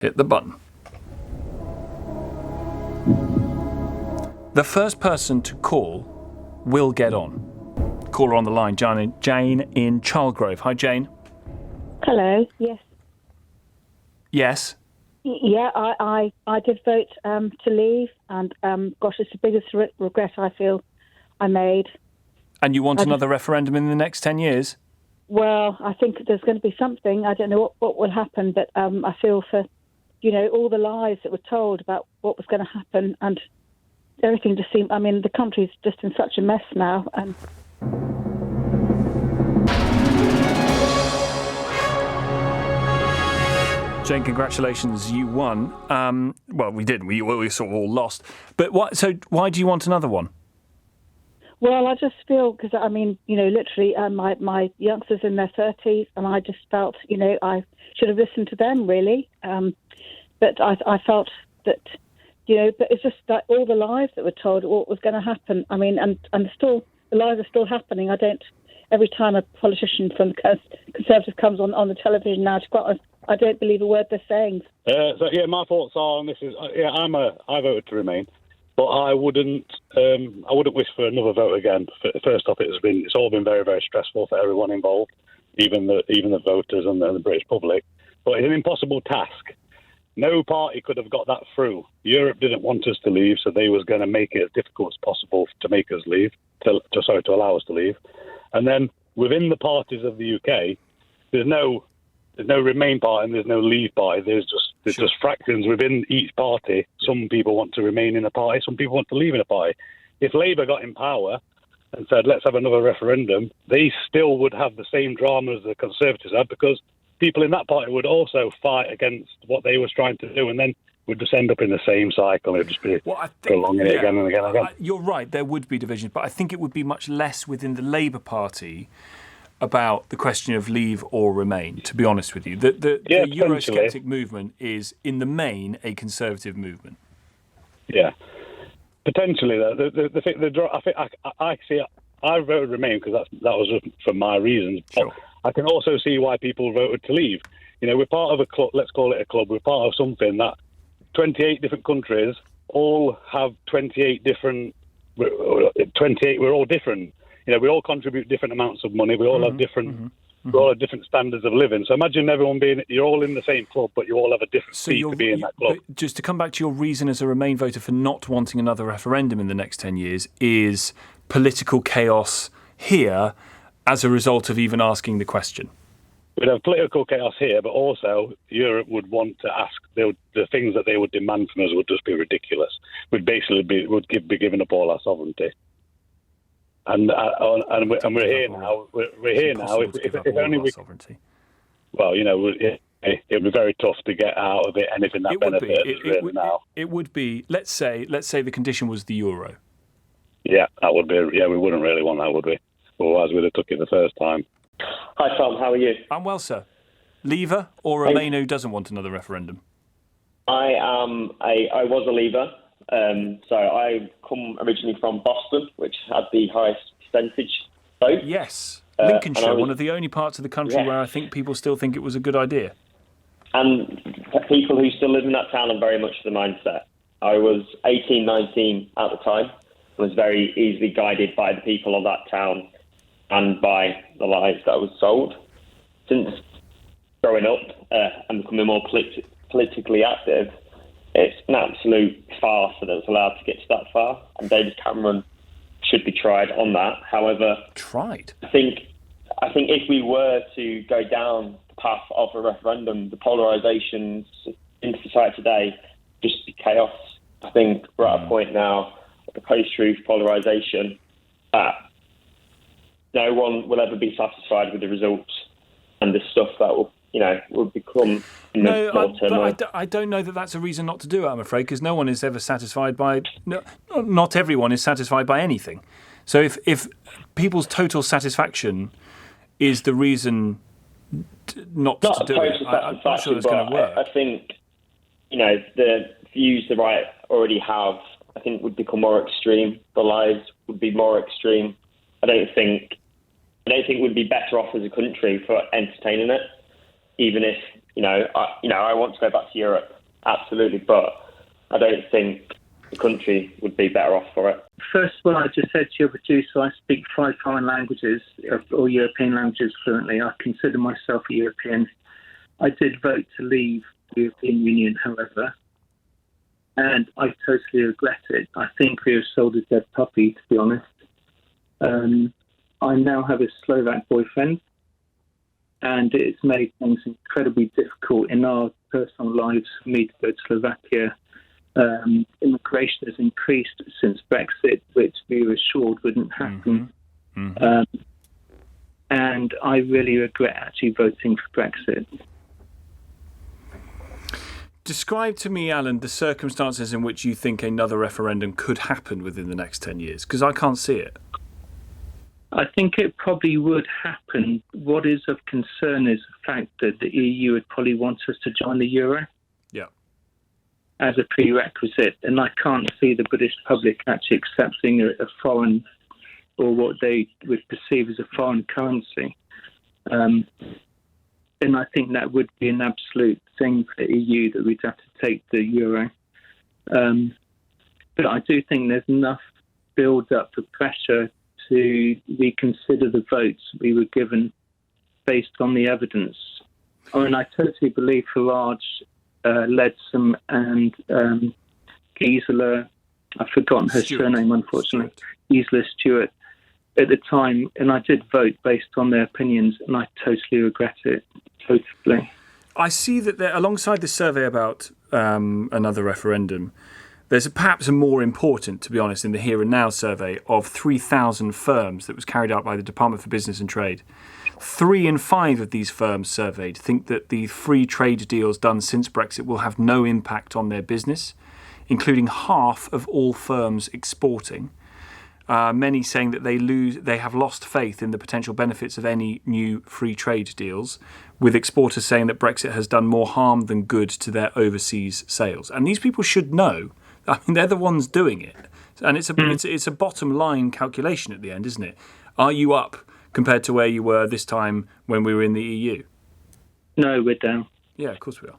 Hit the button. The first person to call will get on. Caller on the line, Jane in Charlegrove. Hi, Jane. Hello. Yes. Yes. Yeah, I did vote to leave, and gosh, it's the biggest regret I feel I made. And you want another referendum in the next 10 years? Well, I think there's going to be something. I don't know what will happen, but I feel for, all the lies that were told about what was going to happen, and everything just seemed. I mean, the country's just in such a mess now, and. Jane, congratulations, you won. Well, we didn't. We sort of all lost. But why do you want another one? Well, I just feel, because, literally, my youngsters in their 30s, and I just felt, I should have listened to them, really. But I felt that, but it's just that all the lies that were told, what was going to happen. I mean, and still, the lies are still happening. Every time a politician from the Conservative comes on the television now, I don't believe a word they're saying. My thoughts are on this is, I voted to remain. But I wouldn't wish for another vote again. First off, it's all been very, very stressful for everyone involved, even the voters and the British public. But it's an impossible task. No party could have got that through. Europe didn't want us to leave, so they was going to make it as difficult as possible to make us leave, to allow us to leave. And then within the parties of the UK, there's no Remain party and there's no Leave party. There's just fractions within each party. Some people want to remain in a party, some people want to leave in a party. If Labour got in power and said, let's have another referendum, they still would have the same drama as the Conservatives had, because people in that party would also fight against what they were trying to do, and then would just end up in the same cycle. It would just be prolonging it again and again and again. You're right, there would be divisions, but I think it would be much less within the Labour Party about the question of leave or remain, to be honest with you. The Eurosceptic movement is, in the main, a Conservative movement. Yeah, potentially. I voted remain because that was for my reasons. Sure. I can also see why people voted to leave. We're part of a club. Let's call it a club. We're part of something that 28 different countries all have 28 different. 28. We're all different. We all contribute different amounts of money. We all have different. We all have different standards of living. So imagine everyone you're all in the same club, but you all have a different seat to be in that club. But just to come back to your reason as a Remain voter for not wanting another referendum in the next 10 years is political chaos here as a result of even asking the question. We'd have political chaos here, but also Europe would want to ask, the things that they would demand from us would just be ridiculous. We'd basically be giving up all our sovereignty. And we're here now. We're here now. If only we. Sovereignty. Well, it'd be very tough to get out of it anything that benefits us really now. It would be. Let's say the condition was the euro. Yeah, that would be. Yeah, we wouldn't really want that, would we? Otherwise, we'd have took it the first time. Hi, Tom. How are you? I'm well, sir. Leaver or Remain who doesn't want another referendum? I was a Leaver. So I come originally from Boston, which had the highest percentage vote. Yes, Lincolnshire, one of the only parts of the country where I think people still think it was a good idea. And people who still live in that town are very much the mindset. I was 18, 19 at the time, and was very easily guided by the people of that town and by the lies that I was sold. Since growing up and becoming more politically active, it's an absolute farce that it's allowed to get to that far, and David Cameron should be tried on that. However, I think if we were to go down the path of a referendum, the polarisations in society today just be chaos. I think we're at a point now of the post-truth polarisation that no one will ever be satisfied with the results, and the stuff that will become I don't know that that's a reason not to do it, I'm afraid, because no one is ever satisfied by... not everyone is satisfied by anything. So if people's total satisfaction is the reason not to do it, I'm not sure it's going to work. I think, the views the right already have, I think, would become more extreme. The lies would be more extreme. I don't think we'd be better off as a country for entertaining it, even if, I want to go back to Europe, absolutely, but I don't think the country would be better off for it. First of all, I just said to your producer, I speak 5 foreign languages, or European languages fluently. I consider myself a European. I did vote to leave the European Union, however, and I totally regret it. I think we have sold a dead puppy, to be honest. I now have a Slovak boyfriend, and it's made things incredibly difficult in our personal lives for me to go to Slovakia. Immigration has increased since Brexit, which we were assured wouldn't happen. And I really regret actually voting for Brexit. Describe to me, Alan, the circumstances in which you think another referendum could happen within the next 10 years, because I can't see it. I think it probably would happen. What is of concern is the fact that the EU would probably want us to join the euro. Yeah. As a prerequisite, and I can't see the British public actually accepting a foreign, or what they would perceive as a foreign currency. And I think that would be an absolute thing for the EU, that we'd have to take the euro. But I do think there's enough build-up of pressure to reconsider the votes we were given based on the evidence. I mean, I totally believe Farage, Leadsom and Gisela, I've forgotten her surname, unfortunately, Gisela Stewart, at the time, and I did vote based on their opinions, and I totally regret it, totally. I see that there, alongside the survey about another referendum, there's perhaps a more important, to be honest, in the Here and Now survey of 3,000 firms that was carried out by the Department for Business and Trade. 3 in 5 of these firms surveyed think that the free trade deals done since Brexit will have no impact on their business, including half of all firms exporting. Many saying that they have lost faith in the potential benefits of any new free trade deals, with exporters saying that Brexit has done more harm than good to their overseas sales. And these people should know. I mean, they're the ones doing it, and it's a bottom line calculation at the end, isn't it? Are you up compared to where you were this time when we were in the EU? No, we're down. Yeah, of course we are.